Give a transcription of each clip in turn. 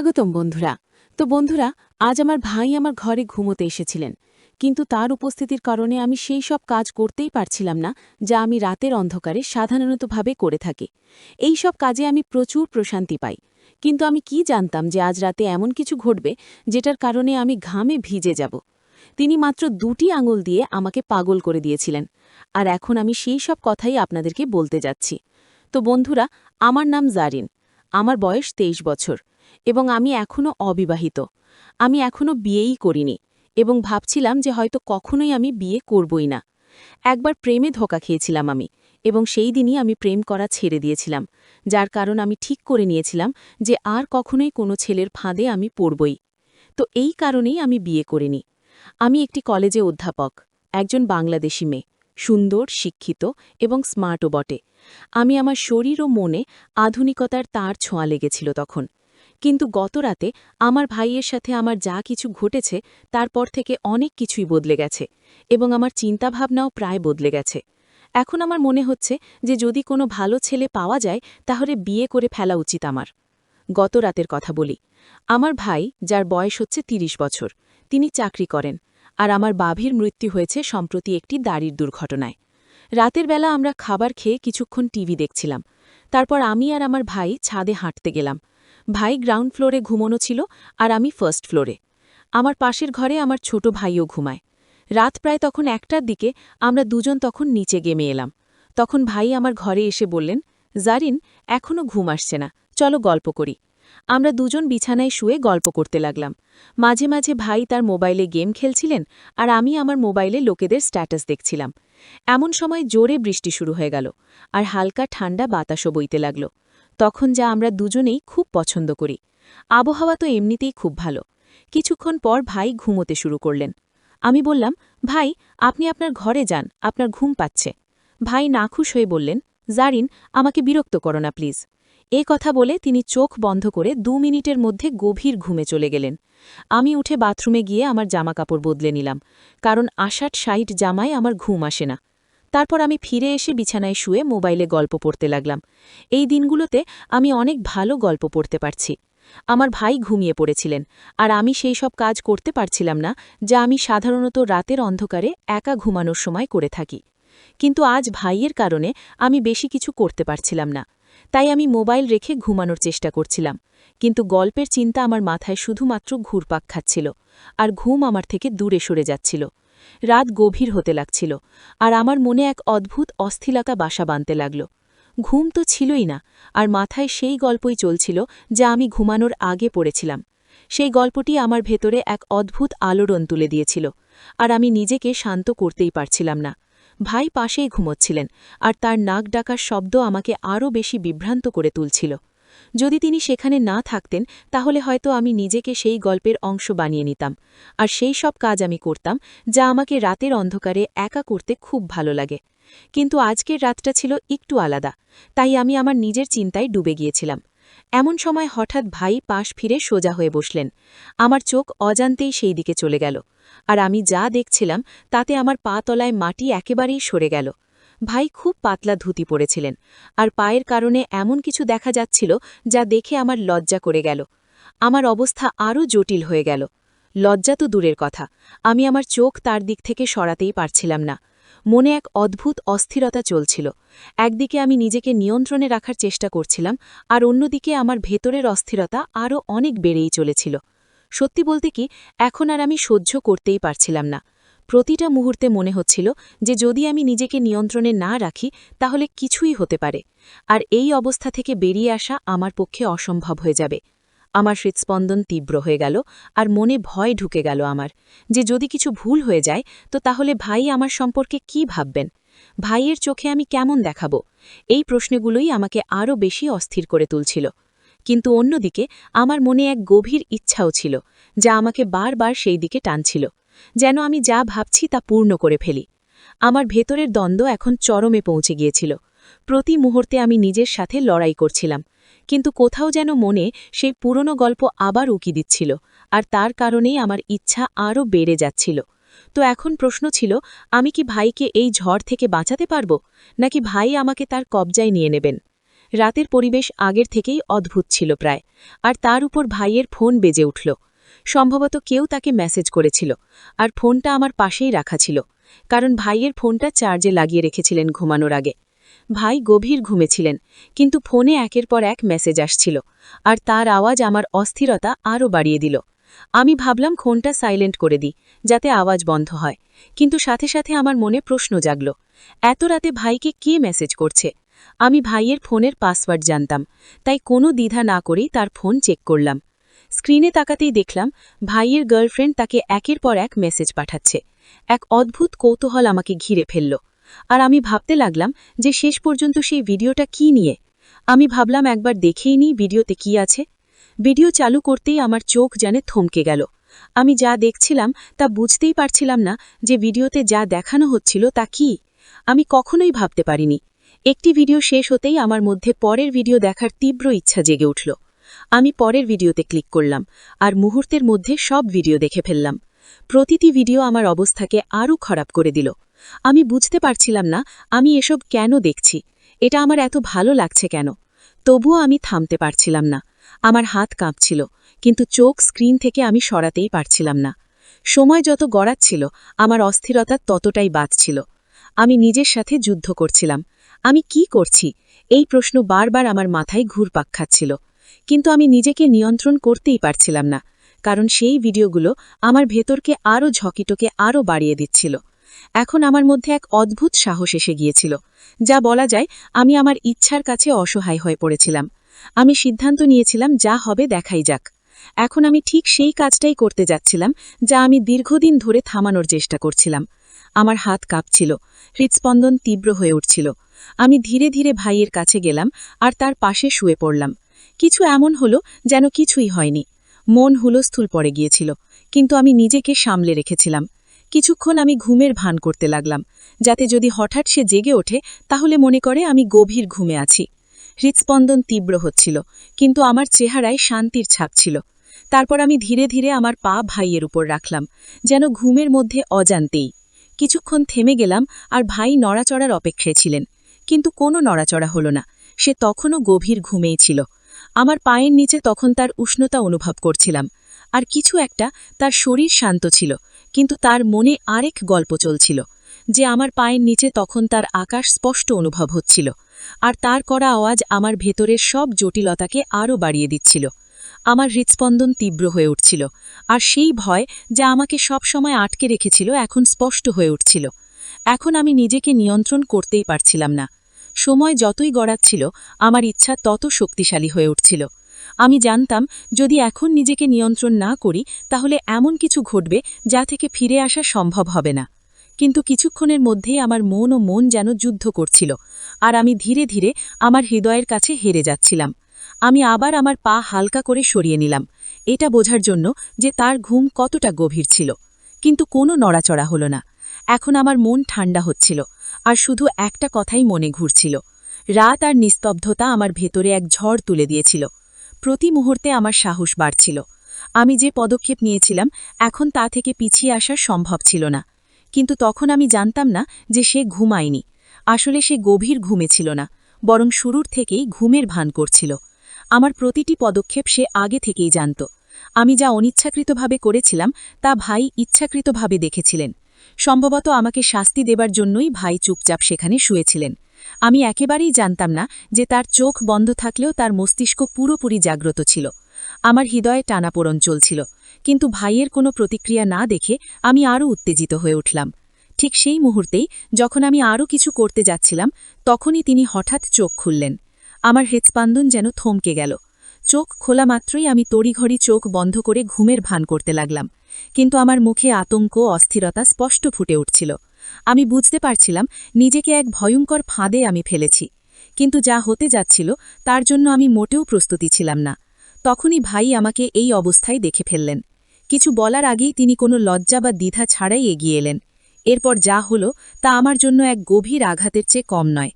স্বাগতম বন্ধুরা। তো বন্ধুরা, আজ আমার ভাই আমার ঘরে ঘুমোতে এসেছিলেন, কিন্তু তার উপস্থিতির কারণে আমি সেই সব কাজ করতেই পারছিলাম না যা আমি রাতের অন্ধকারে সাধারণতভাবে করে থাকি। এই সব কাজে আমি প্রচুর প্রশান্তি পাই, কিন্তু আমি কি জানতাম যে আজ রাতে এমন কিছু ঘটবে যেটার কারণে আমি ঘামে ভিজে যাব। তিনি মাত্র 2টি আঙুল দিয়ে আমাকে পাগল করে দিয়েছিলেন, আর এখন আমি সেই সব কথাই আপনাদেরকে বলতে যাচ্ছি। তো বন্ধুরা, আমার নাম জারিন, আমার বয়স 23 বছর এবং আমি এখনও অবিবাহিত। আমি এখনও বিয়েই করিনি এবং ভাবছিলাম যে হয়তো কখনোই আমি বিয়ে করবই না। একবার প্রেমে ধোঁকা খেয়েছিলাম আমি, এবং সেই দিনই আমি প্রেম করা ছেড়ে দিয়েছিলাম, যার কারণ আমি ঠিক করে নিয়েছিলাম যে আর কখনোই কোনো ছেলের ফাঁদে আমি পড়বই। তো এই কারণেই আমি বিয়ে করিনি। আমি একটি কলেজে অধ্যাপক, একজন বাংলাদেশি মেয়ে, সুন্দর, শিক্ষিত এবং স্মার্টও বটে। আমি আমার শরীর ও মনে আধুনিকতার তার ছোঁয়া লেগেছিল তখন। কিন্তু গতরাতে আমার ভাইয়ের সাথে আমার যা কিছু ঘটেছে তারপর থেকে অনেক কিছুই বদলে গেছে, এবং আমার চিন্তাভাবনাও প্রায় বদলে গেছে। এখন আমার মনে হচ্ছে যে যদি কোনো ভালো ছেলে পাওয়া যায় তাহলে বিয়ে করে ফেলা উচিত আমার। গতরাতের কথা বলি। আমার ভাই, যার বয়স হচ্ছে 30 বছর, তিনি চাকরি করেন, আর আমার বাভির মৃত্যু হয়েছে সম্প্রতি একটি গাড়ির দুর্ঘটনায়। রাতের বেলা আমরা খাবার খেয়ে কিছুক্ষণ টিভি দেখছিলাম। তারপর আমি আর আমার ভাই ছাদে হাঁটতে গেলাম। ভাই গ্রাউন্ড ফ্লোরে ঘুমোনো ছিল, আর আমি ফার্স্ট ফ্লোরে। আমার পাশের ঘরে আমার ছোট ভাইও ঘুমায়। রাত প্রায় তখন 1টার দিকে। আমরা দুজন তখন নিচে গেমে এলাম। তখন ভাই আমার ঘরে এসে বললেন, জারিন, এখনও ঘুম আসছে না, চলো গল্প করি। আমরা দুজন বিছানায় শুয়ে গল্প করতে লাগলাম। মাঝে মাঝে ভাই তার মোবাইলে গেম খেলছিলেন, আর আমি আমার মোবাইলে লোকেদের স্ট্যাটাস দেখছিলাম। এমন সময় জোরে বৃষ্টি শুরু হয়ে গেল, আর হালকা ঠান্ডা বাতাসও বইতে লাগল। তখন যা আমরা দুজনেই খুব পছন্দ করি। আবহাওয়া তো এমনিতেই খুব ভালো। কিছুক্ষণ পর ভাই ঘুমোতে শুরু করলেন। আমি বললাম, ভাই, আপনি আপনার ঘরে যান, আপনার ঘুম পাচ্ছে। ভাই নাখুশ হয়ে বললেন, জারিন, আমাকে বিরক্ত করো না প্লিজ। এ কথা বলে তিনি চোখ বন্ধ করে 2 মিনিটের মধ্যে গভীর ঘুমে চলে গেলেন। আমি উঠে বাথরুমে গিয়ে আমার জামাকাপড় বদলে নিলাম, কারণ 60 জামায় আমার ঘুম আসে না। তারপর আমি ফিরে এসে বিছানায় শুয়ে মোবাইলে গল্প পড়তে লাগলাম। এই দিনগুলোতে আমি অনেক ভালো গল্প পড়তে পারছি। আমার ভাই ঘুমিয়ে পড়েছিলেন, আর আমি সেই সব কাজ করতে পারছিলাম না যা আমি সাধারণত রাতের অন্ধকারে একা ঘুমানোর সময় করে থাকি। কিন্তু আজ ভাইয়ের কারণে আমি বেশি কিছু করতে পারছিলাম না। তাই আমি মোবাইল রেখে ঘুমানোর চেষ্টা করছিলাম, কিন্তু গল্পের চিন্তা আমার মাথায় শুধুমাত্র ঘুরপাক খাচ্ছিল, আর ঘুম আমার থেকে দূরে সরে যাচ্ছিল। রাত গভীর হতে লাগছিল, আর আমার মনে এক অদ্ভুত অস্থিরতা বাসা বাঁধতে লাগল। ঘুম তো ছিলই না, আর মাথায় সেই গল্পই চলছিল যা আমি ঘুমানোর আগে পড়েছিলাম। সেই গল্পটি আমার ভেতরে এক অদ্ভুত আলোড়ন তুলে দিয়েছিল, আর আমি নিজেকে শান্ত করতেই পারছিলাম না। ভাই পাশেই ঘুমোচ্ছিলেন, আর তার নাক ডাকার শব্দ আমাকে আরও বেশি বিভ্রান্ত করে তুলছিল। যদি তিনি সেখানে না থাকতেন তাহলে হয়তো আমি নিজেকে সেই গল্পের অংশ বানিয়ে নিতাম, আর সেই সব কাজ আমি করতাম যা আমাকে রাতের অন্ধকারে একা করতে খুব ভালো লাগে। কিন্তু আজকের রাতটা ছিল একটু আলাদা, তাই আমি আমার নিজের চিন্তায় ডুবে গিয়েছিলাম। এমন সময় হঠাৎ ভাই পাশ ফিরে সোজা হয়ে বসলেন। আমার চোখ অজান্তেই সেই দিকে চলে গেল, আর আমি যা দেখছিলাম তাতে আমার পা তলায় মাটি একেবারেই সরে গেল। ভাই খুব পাতলা ধুতি পরেছিলেন, আর পায়ের কারণে এমন কিছু দেখা যাচ্ছিল যা দেখে আমার লজ্জা করে গেল। আমার অবস্থা আরও জটিল হয়ে গেল। লজ্জা তো দূরের কথা, আমি আমার চোখ তার দিক থেকে সরাতেই পারছিলাম না। মনে এক অদ্ভুত অস্থিরতা চলছিল। একদিকে আমি নিজেকে নিয়ন্ত্রণে রাখার চেষ্টা করছিলাম, আর অন্যদিকে আমার ভেতরের অস্থিরতা আরও অনেক বেড়েই চলেছিল। সত্যি বলতে কি, এখন আর আমি সহ্য করতেই পারছিলাম না। প্রতিটা মুহূর্তে মনে হচ্ছিল যে যদি আমি নিজেকে নিয়ন্ত্রণে না রাখি তাহলে কিছুই হতে পারে, আর এই অবস্থা থেকে বেরিয়ে আসা আমার পক্ষে অসম্ভব হয়ে যাবে। আমার হৃৎস্পন্দন তীব্র হয়ে গেল, আর মনে ভয় ঢুকে গেল আমার, যে যদি কিছু ভুল হয়ে যায় তো তাহলে ভাই আমার সম্পর্কে কি ভাববেন, ভাইয়ের চোখে আমি কেমন দেখাবো। এই প্রশ্নগুলোই আমাকে আরও বেশি অস্থির করে তুলছিল। কিন্তু অন্যদিকে আমার মনে এক গভীর ইচ্ছাও ছিল, যা আমাকে বারবার সেই দিকে টানছিল, যেন আমি যা ভাবছি তা পূর্ণ করে ফেলি। আমার ভেতরের দ্বন্দ্ব এখন চরমে পৌঁছে গিয়েছিল। প্রতি মুহূর্তে আমি নিজের সাথে লড়াই করছিলাম, কিন্তু কোথাও যেন মনে সেই পুরনো গল্প আবার উকি দিচ্ছিল, আর তার কারণেই আমার ইচ্ছা আরও বেড়ে যাচ্ছিল। তো এখন প্রশ্ন ছিল, আমি কি ভাইকে এই ঝড় থেকে বাঁচাতে পারব, নাকি ভাই আমাকে তার কবজায় নিয়ে নেবেন? রাতের পরিবেশ আগের থেকেই অদ্ভুত ছিল প্রায়, আর তার উপর ভাইয়ের ফোন বেজে উঠল। সম্ভবত কেউ তাকে মেসেজ করেছিল, আর ফোনটা আমার পাশেই রাখা ছিল, কারণ ভাইয়ের ফোনটা চার্জে লাগিয়ে রেখেছিলেন ঘুমানোর আগে। ভাই গভীর ঘুমেছিলেন, কিন্তু ফোনে একের পর এক মেসেজ আসছিল, আর তার আওয়াজ আমার অস্থিরতা আরও বাড়িয়ে দিল। আমি ভাবলাম ফোনটা সাইলেন্ট করে দিই, যাতে আওয়াজ বন্ধ হয়, কিন্তু সাথে সাথে আমার মনে প্রশ্ন জাগল, এত রাতে ভাইকে কে মেসেজ করছে? আমি ভাইয়ের ফোনের পাসওয়ার্ড জানতাম, তাই কোনো দ্বিধা না করেই তার ফোন চেক করলাম। স্ক্রিনে তাকাতেই দেখলাম ভাইয়ের গার্লফ্রেন্ড তাকে একের পর এক মেসেজ পাঠাচ্ছে। এক অদ্ভুত কৌতূহল আমাকে ঘিরে ফেলল, আর আমি ভাবতে লাগলাম যে শেষ পর্যন্ত সেই ভিডিওটা কি নিয়ে। আমি ভাবলাম একবার দেখেই নিই ভিডিওতে কি আছে। ভিডিও চালু করতেই আমার চোখ যেন থমকে গেল। আমি যা দেখছিলাম তা বুঝতেই পারছিলাম না যে ভিডিওতে যা দেখানো হচ্ছিল তা কি। আমি কখনোই ভাবতে পারিনি। একটি ভিডিও শেষ হতেই আমার মধ্যে পরের ভিডিও দেখার তীব্র ইচ্ছা জেগে উঠল। আমি পরের ভিডিওতে ক্লিক করলাম, আর মুহূর্তের মধ্যে সব ভিডিও দেখে ফেললাম। প্রতিটি ভিডিও আমার অবস্থাকে আরও খারাপ করে দিল। আমি বুঝতে পারছিলাম না আমি এসব কেন দেখছি, এটা আমার এত ভালো লাগছে কেন। তবুও আমি থামতে পারছিলাম না। আমার হাত কাঁপছিল, কিন্তু চোখ স্ক্রিন থেকে আমি সরাতেই পারছিলাম না। সময় যত গড়াচ্ছিল আমার অস্থিরতা ততটাই বাড়ছিল। আমি নিজের সাথে যুদ্ধ করছিলাম। আমি কি করছি, এই প্রশ্ন বারবার আমার মাথায় ঘুরপাক খাচ্ছিল, কিন্তু আমি নিজেকে নিয়ন্ত্রণ করতেই পারছিলাম না, কারণ সেই ভিডিওগুলো আমার ভেতরকে আরও ঝকিটোকে আরও বাড়িয়ে দিচ্ছিল। এখন আমার মধ্যে এক অদ্ভুত সাহস এসে গিয়েছিল, যা বলা যায় আমি আমার ইচ্ছার কাছে অসহায় হয়ে পড়েছিলাম। আমি সিদ্ধান্ত নিয়েছিলাম যা হবে দেখাই যাক। এখন আমি ঠিক সেই কাজটাই করতে যাচ্ছিলাম যা আমি দীর্ঘদিন ধরে থামানোর চেষ্টা করছিলাম। আমার হাত কাঁপছিল, হৃৎস্পন্দন তীব্র হয়ে উঠছিল। আমি ধীরে ধীরে ভাইয়ের কাছে গেলাম আর তার পাশে শুয়ে পড়লাম। কিছু এমন হলো যেন কিছুই হয়নি। মন হুলস্থুল পড়ে গিয়েছিল, কিন্তু আমি নিজেকে সামলে রেখেছিলাম। কিছুক্ষণ আমি ঘুমের ভান করতে লাগলাম, যাতে যদি হঠাৎ সে জেগে ওঠে তাহলে মনে করে আমি গভীর ঘুমে আছি। হৃৎস্পন্দন তীব্র হচ্ছিল, কিন্তু আমার চেহারায় শান্তির ছাপ ছিল। তারপর আমি ধীরে ধীরে আমার পা ভাইয়ের উপর রাখলাম, যেন ঘুমের মধ্যে অজান্তেই। কিছুক্ষণ থেমে গেলাম, আর ভাই নড়াচড়ার অপেক্ষায় ছিলেন, কিন্তু কোনো নড়াচড়া হলো না। সে তখনও গভীর ঘুমেই ছিল। আমার পায়ের নিচে তখন তার উষ্ণতা অনুভব করছিলাম, আর কিছু একটা তার শরীর শান্ত ছিল, কিন্তু তার মনে আরেক গল্প চলছিল, যে আমার পায়ের নিচে তখন তার আকাশ স্পষ্ট অনুভব হচ্ছিল, আর তার করা আওয়াজ আমার ভেতরের সব জটিলতাকে আরও বাড়িয়ে দিচ্ছিল। আমার হৃৎস্পন্দন তীব্র হয়ে উঠছিল, আর সেই ভয় যা আমাকে সব সময় আটকে রেখেছিল এখন স্পষ্ট হয়ে উঠছিল। এখন আমি নিজেকে নিয়ন্ত্রণ করতেই পারছিলাম না। সময় যতই গড়াচ্ছিল আমার ইচ্ছা তত শক্তিশালী হয়ে উঠছিল। আমি জানতাম যদি এখন নিজেকে নিয়ন্ত্রণ না করি তাহলে এমন কিছু ঘটবে যা থেকে ফিরে আসা সম্ভব হবে না। কিন্তু কিছুক্ষণের মধ্যেই আমার মন যেন যুদ্ধ করছিল, আর আমি ধীরে ধীরে আমার হৃদয়ের কাছে হেরে যাচ্ছিলাম। আমি আবার আমার পা হালকা করে সরিয়ে নিলাম, এটা বোঝার জন্য যে তার ঘুম কতটা গভীর ছিল। কিন্তু কোনো নড়াচড়া হলো না। এখন আমার মন ঠান্ডা হচ্ছিল, আর শুধু একটা কথাই মনে ঘুরছিল। রাত আর নিস্তব্ধতা আমার ভেতরে এক ঝড় তুলে দিয়েছিল। প্রতি মুহূর্তে আমার সাহস বাড়ছিল। আমি যে পদক্ষেপ নিয়েছিলাম এখন তা থেকে পিছিয়ে আসা সম্ভব ছিল না। কিন্তু তখন আমি জানতাম না যে সে ঘুমায়নি। আসলে সে গভীর ঘুমে ছিল না, বরং শুরুর থেকেই ঘুমের ভান করছিল। আমার প্রতিটি পদক্ষেপ সে আগে থেকেই জানত। আমি যা অনিচ্ছাকৃতভাবে করেছিলাম তা ভাই ইচ্ছাকৃতভাবে দেখেছিলেন। সম্ভবত আমাকে শাস্তি দেবার জন্যই ভাই চুপচাপ সেখানে শুয়েছিলেন। আমি একেবারেই জানতাম না যে তার চোখ বন্ধ থাকলেও তার মস্তিষ্ক পুরোপুরি জাগ্রত ছিল। আমার হৃদয়ে টানাপোড়ন চলছিল, কিন্তু ভাইয়ের কোনো প্রতিক্রিয়া না দেখে আমি আরও উত্তেজিত হয়ে উঠলাম। ঠিক সেই মুহূর্তেই যখন আমি আরও কিছু করতে যাচ্ছিলাম তখনই তিনি হঠাৎ চোখ খুললেন। আমার হৃৎস্পন্দন যেন থমকে গেল। চোখ খোলা মাত্রই আমি তড়িঘড়ি চোখ বন্ধ করে ঘুমের ভান করতে লাগলাম, কিন্তু আমার মুখে আতঙ্ক অস্থিরতা স্পষ্ট ফুটে উঠছিল। আমি বুঝতে পারছিলাম নিজেকে এক ভয়ঙ্কর ফাঁদে আমি ফেলেছি, কিন্তু যা হতে যাচ্ছিল তার জন্য আমি মোটেও প্রস্তুতি ছিলাম না। তখনই ভাই আমাকে এই অবস্থায় দেখে ফেললেন। কিছু বলার আগেই তিনি কোনো লজ্জা বা দ্বিধা ছাড়াই এগিয়ে এলেন। এরপর যা হলো তা আমার জন্য এক গভীর আঘাতের চেয়ে কম নয়।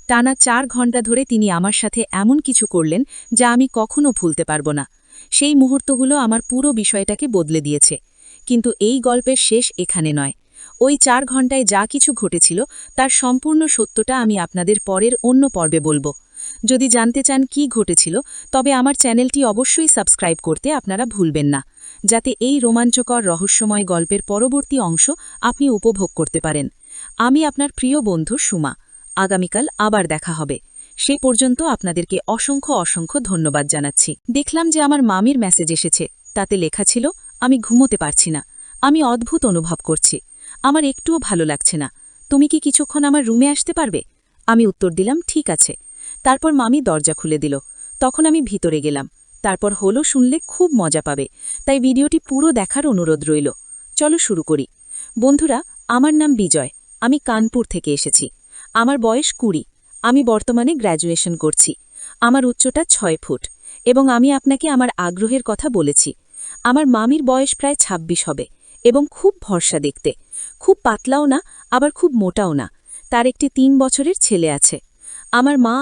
টানা 4 ঘণ্টা ধরে তিনি আমার সাথে এমন কিছু করলেন যা আমি কখনো ভুলতে পারব না। সেই মুহূর্তগুলো আমার পুরো বিষয়টাকে বদলে দিয়েছে। কিন্তু এই গল্পের শেষ এখানে নয়। ওই 4 ঘণ্টায় যা কিছু ঘটেছিল তার সম্পূর্ণ সত্যটা আমি আপনাদের পরের অন্য পর্বে বলবো। যদি জানতে চান কি ঘটেছিল তবে আমার চ্যানেলটি অবশ্যই সাবস্ক্রাইব করতে আপনারা ভুলবেন না, যাতে এই রোমাঞ্চকর রহস্যময় গল্পের পরবর্তী অংশ আপনি উপভোগ করতে পারেন। আমি আপনার প্রিয় বন্ধু সুমা। আগামীকাল আবার দেখা হবে। সে পর্যন্ত আপনাদেরকে অসংখ্য অসংখ্য ধন্যবাদ জানাচ্ছি। দেখলাম যে আমার মামির মেসেজ এসেছে, তাতে লেখা ছিল, আমি ঘুমোতে পারছি না, আমি অদ্ভুত অনুভব করছি, আমার একটুও ভালো লাগছে না, তুমি কি কিছুক্ষণ আমার রুমে আসতে পারবে? আমি উত্তর দিলাম, ঠিক আছে। তারপর মামি দরজা খুলে দিল। তখন আমি ভিতরে গেলাম। তারপর হলো শুনলে খুব মজা পাবে, তাই ভিডিওটি পুরো দেখার অনুরোধ রইল। চলো শুরু করি। বন্ধুরা, আমার নাম বিজয়, আমি কানপুর থেকে এসেছি। আমার বয়স 20, আমি বর্তমানে গ্র্যাজুয়েশন করছি। আমার উচ্চতা 6 ফুট এবং আমি আপনাকে আমার আগ্রহের কথা বলেছি। আমার মামির বয়স প্রায় 26 হবে এবং খুব ভরসা দেখতে, খুব পাতলাও না আবার খুব মোটাও না। তার একটি 3 বছরের ছেলে আছে। আমার মা